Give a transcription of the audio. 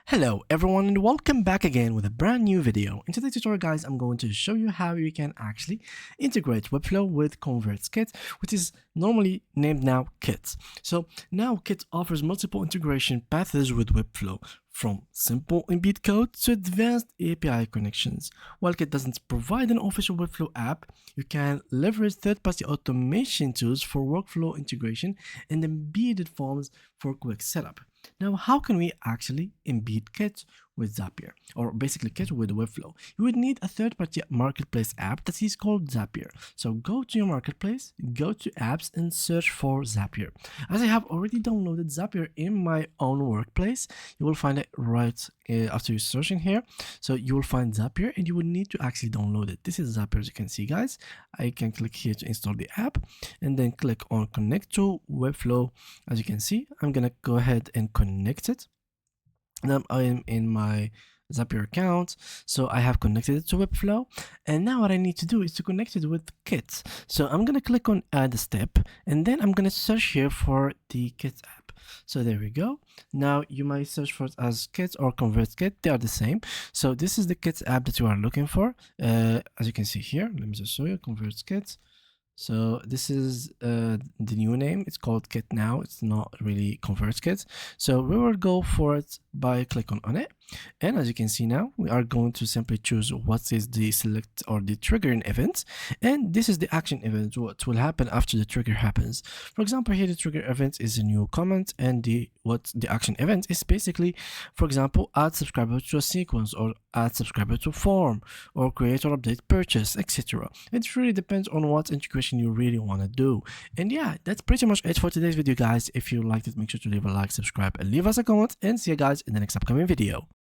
Hello everyone and welcome back again with a brand new video. In today's tutorial guys, I'm going to show you how you can actually integrate Webflow with Convertkit, which is normally named now Kit. So now Kit offers multiple integration paths with Webflow, from simple embed code to advanced API connections. While Kit doesn't provide an official Webflow app, you can leverage third-party automation tools for workflow integration and embedded forms for quick setup. Now, how can we actually embed Kit with Zapier, or basically Kit with Webflow? You would need a third-party marketplace app that is called Zapier. So go to your marketplace, go to apps and search for Zapier. As I have already downloaded Zapier in my own workplace, you will find it right after you search in here. So you will find Zapier and you will need to actually download it. This is Zapier, as you can see guys. I can click here to install the app and then click on connect to Webflow. As you can see, I'm gonna go ahead and connect it. Now I am in my Zapier account, so I have connected it to Webflow, and now what I need to do is to connect it with Kit. So I'm gonna click on add a step, and then I'm gonna search here for the Kit app. So there we go. Now you might search for it as Kit or Convertkit, they are the same. So this is the Kit app that you are looking for. As you can see here, let me just show you Convertkit. So this is the new name. It's called Kit now. It's not really Convertkit. So we will go for it by clicking on it. And as you can see now, we are going to simply choose what is the select or the triggering event. And this is the action event, what will happen after the trigger happens. For example, here the trigger event is a new comment, and the action event is basically, for example, add subscriber to a sequence, or add subscriber to form, or create or update purchase, etc. It really depends on what integration you really want to do. And yeah, that's pretty much it for today's video guys. If you liked it, make sure to leave a like, subscribe, and leave us a comment, and see you guys in the next upcoming video.